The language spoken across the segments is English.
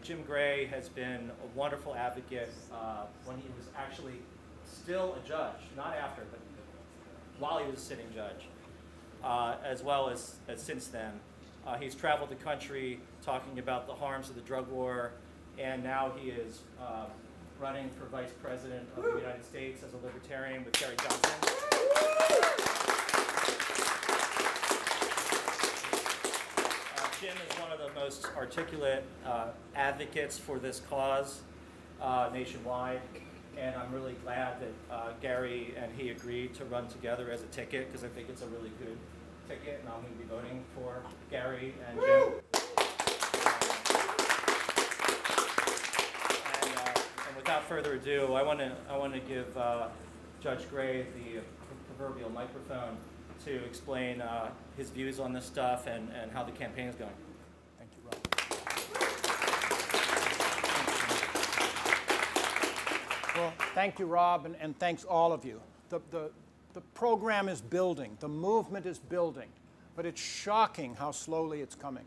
Jim Gray has been a wonderful advocate when he was actually still a judge, not after, but while he was a sitting judge, as well as since then. He's traveled the country talking about the harms of the drug war, and now he is running for Vice President of the United States as a Libertarian with Gary Johnson. Jim is one of the most articulate advocates for this cause nationwide, and I'm really glad that Gary and he agreed to run together as a ticket, because I think it's a really good ticket, and I'm going to be voting for Gary and Jim. And without further ado, I want to give Judge Gray the proverbial microphone to explain his views on this stuff and how the campaign is going. Thank you, Rob. Well, thank you, Rob, and thanks all of you. The program is building, the movement is building, but it's shocking how slowly it's coming.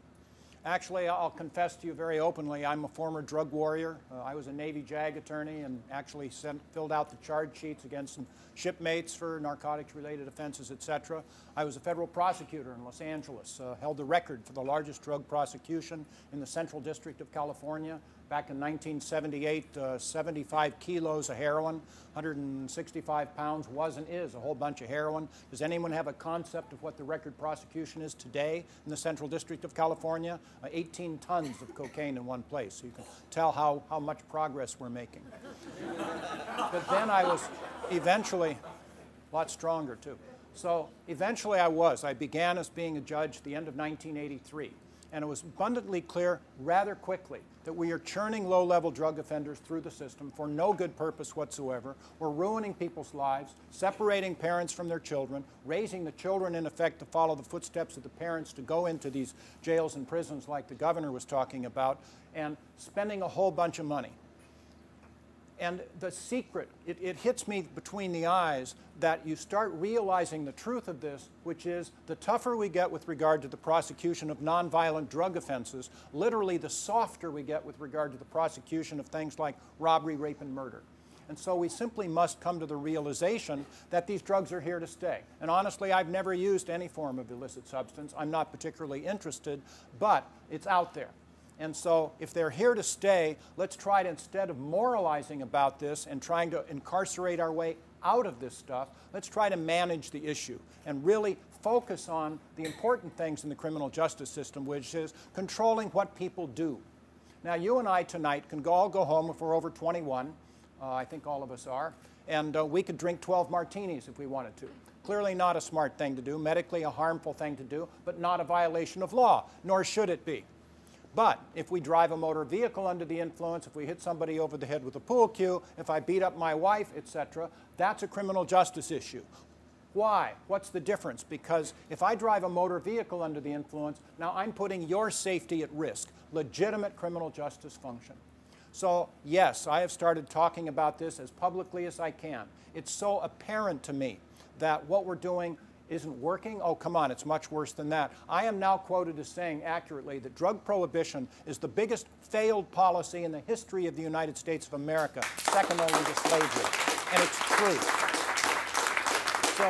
Actually, I'll confess to you very openly, I'm a former drug warrior. I was a Navy JAG attorney and actually filled out the charge sheets against some shipmates for narcotics-related offenses, etc. I was a federal prosecutor in Los Angeles, held the record for the largest drug prosecution in the Central District of California. Back in 1978, 75 kilos of heroin, 165 pounds was and is a whole bunch of heroin. Does anyone have a concept of what the record prosecution is today in the Central District of California? 18 tons of cocaine in one place. So you can tell how much progress we're making. But then I was eventually a lot stronger too. So eventually I began as being a judge at the end of 1983. And it was abundantly clear rather quickly that we are churning low-level drug offenders through the system for no good purpose whatsoever. We're ruining people's lives, separating parents from their children, raising the children, in effect, to follow the footsteps of the parents to go into these jails and prisons like the governor was talking about, and spending a whole bunch of money. And the secret, it hits me between the eyes that you start realizing the truth of this, which is the tougher we get with regard to the prosecution of nonviolent drug offenses, literally the softer we get with regard to the prosecution of things like robbery, rape, and murder. And so we simply must come to the realization that these drugs are here to stay. And honestly, I've never used any form of illicit substance. I'm not particularly interested, but it's out there. And so if they're here to stay, let's try to, instead of moralizing about this and trying to incarcerate our way out of this stuff, let's try to manage the issue and really focus on the important things in the criminal justice system, which is controlling what people do. Now, you and I tonight can all go home if we're over 21. I think all of us are. And we could drink 12 martinis if we wanted to. Clearly not a smart thing to do, medically a harmful thing to do, but not a violation of law, nor should it be. But if we drive a motor vehicle under the influence, if we hit somebody over the head with a pool cue, if I beat up my wife, etc., that's a criminal justice issue. Why? What's the difference? Because if I drive a motor vehicle under the influence, now I'm putting your safety at risk. Legitimate criminal justice function. So yes, I have started talking about this as publicly as I can. It's so apparent to me that what we're doing isn't working. Oh, come on, it's much worse than that. I am now quoted as saying accurately that drug prohibition is the biggest failed policy in the history of the United States of America, second only to slavery. And it's true. So,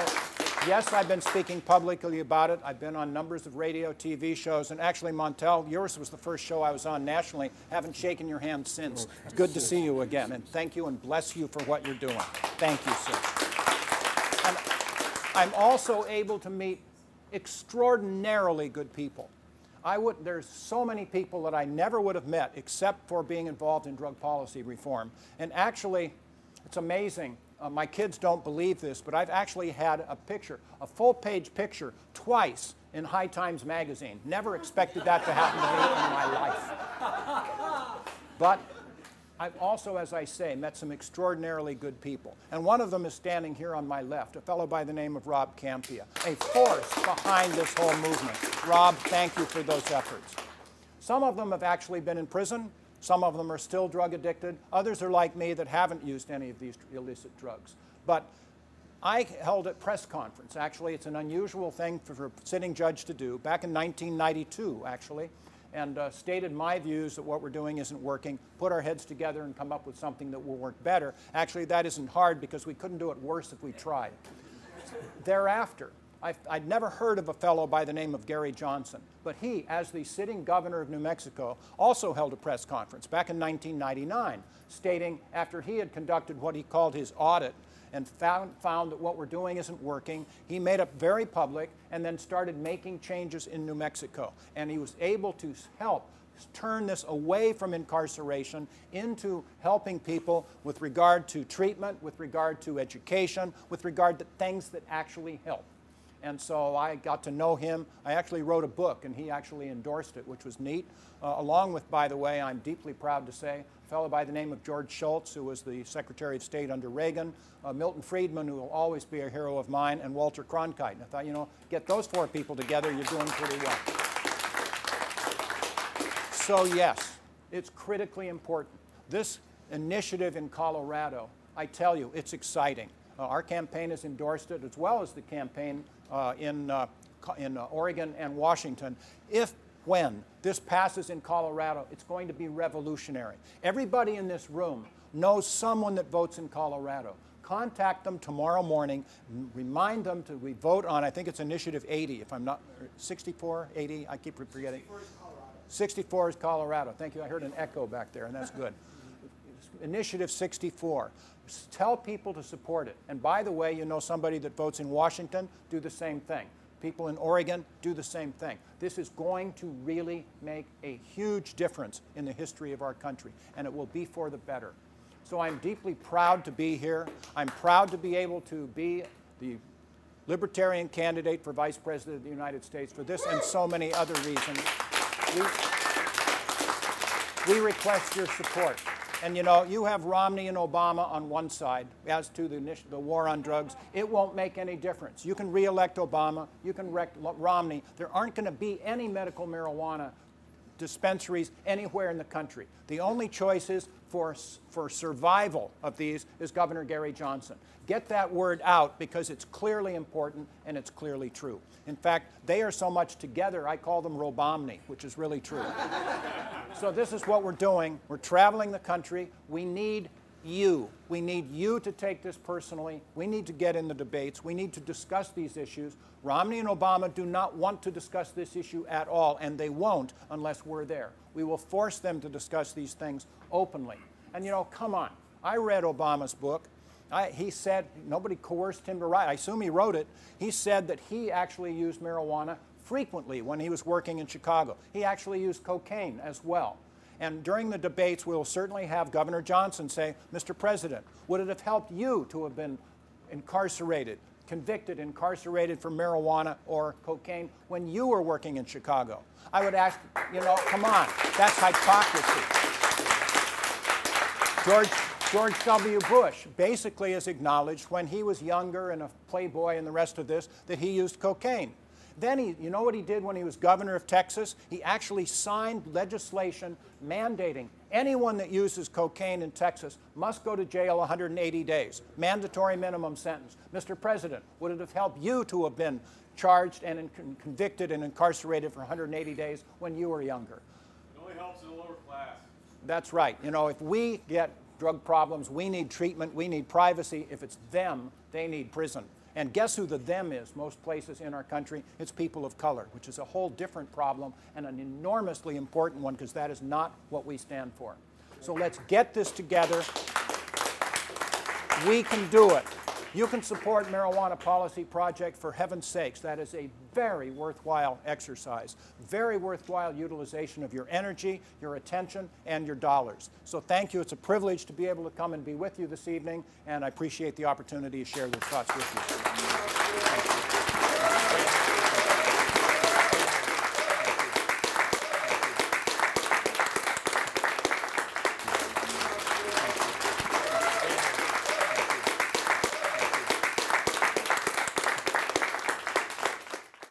yes, I've been speaking publicly about it. I've been on numbers of radio, TV shows, and actually, Montel, yours was the first show I was on nationally. Haven't shaken your hand since. It's good to see you again, and thank you and bless you for what you're doing. Thank you, sir. And I'm also able to meet extraordinarily good people. There's so many people that I never would have met except for being involved in drug policy reform. And actually, it's amazing. My kids don't believe this, but I've actually had a picture, a full-page picture, twice in High Times magazine. Never expected that to happen to me in my life. But I've also, as I say, met some extraordinarily good people. And one of them is standing here on my left, a fellow by the name of Rob Campia, a force behind this whole movement. Rob, thank you for those efforts. Some of them have actually been in prison. Some of them are still drug addicted. Others are like me that haven't used any of these illicit drugs. But I held a press conference. Actually, it's an unusual thing for a sitting judge to do, back in 1992, actually. and stated my views that what we're doing isn't working, put our heads together and come up with something that will work better. Actually, that isn't hard because we couldn't do it worse if we tried. Thereafter, I'd never heard of a fellow by the name of Gary Johnson, but he, as the sitting governor of New Mexico, also held a press conference back in 1999, stating after he had conducted what he called his audit and found that what we're doing isn't working, he made it very public and then started making changes in New Mexico. And he was able to help turn this away from incarceration into helping people with regard to treatment, with regard to education, with regard to things that actually help. And so I got to know him. I actually wrote a book, and he actually endorsed it, which was neat. Along with, by the way, I'm deeply proud to say, a fellow by the name of George Shultz, who was the Secretary of State under Reagan, Milton Friedman, who will always be a hero of mine, and Walter Cronkite. And I thought, you know, get those four people together, you're doing pretty well. So yes, it's critically important. This initiative in Colorado, I tell you, it's exciting. Our campaign has endorsed it, as well as the campaign in Oregon and Washington. When this passes in Colorado, it's going to be revolutionary. Everybody in this room knows someone that votes in Colorado. Contact them tomorrow morning, remind them to vote on, I think it's Initiative 80, if I'm not, 64, 80, I keep forgetting. 64 is Colorado. 64 is Colorado. Thank you. I heard an echo back there, and that's good. Initiative 64. Tell people to support it. And by the way, you know somebody that votes in Washington, do the same thing. People in Oregon, do the same thing. This is going to really make a huge difference in the history of our country, and it will be for the better. So I'm deeply proud to be here. I'm proud to be able to be the Libertarian candidate for Vice President of the United States for this and so many other reasons. We request your support. And you know, you have Romney and Obama on one side as to the war on drugs. It won't make any difference. You can re-elect Obama, you can elect Romney. There aren't going to be any medical marijuana dispensaries anywhere in the country. The only choices for survival of these is Governor Gary Johnson. Get that word out because it's clearly important and it's clearly true. In fact, they are so much together, I call them Robomni, which is really true. So this is what we're doing. We're traveling the country. We need you. We need you to take this personally. We need to get in the debates. We need to discuss these issues. Romney and Obama do not want to discuss this issue at all, and they won't unless we're there. We will force them to discuss these things openly. And you know, come on. I read Obama's book. He said, nobody coerced him to write. I assume he wrote it. He said that he actually used marijuana frequently when he was working in Chicago. He actually used cocaine as well. And during the debates, we'll certainly have Governor Johnson say, Mr. President, would it have helped you to have been incarcerated, convicted, incarcerated for marijuana or cocaine when you were working in Chicago? I would ask, you know, come on, that's hypocrisy. George W. Bush basically has acknowledged when he was younger and a playboy and the rest of this that he used cocaine. Then you know what he did when he was governor of Texas? He actually signed legislation mandating anyone that uses cocaine in Texas must go to jail 180 days. Mandatory minimum sentence. Mr. President, would it have helped you to have been charged and convicted and incarcerated for 180 days when you were younger? It only helps in the lower class. That's right. You know, if we get drug problems, we need treatment, we need privacy. If it's them, they need prison. And guess who the them is most places in our country? It's people of color, which is a whole different problem and an enormously important one because that is not what we stand for. So let's get this together. We can do it. You can support Marijuana Policy Project, for heaven's sakes. That is a very worthwhile exercise, very worthwhile utilization of your energy, your attention, and your dollars. So thank you. It's a privilege to be able to come and be with you this evening, and I appreciate the opportunity to share those thoughts with you.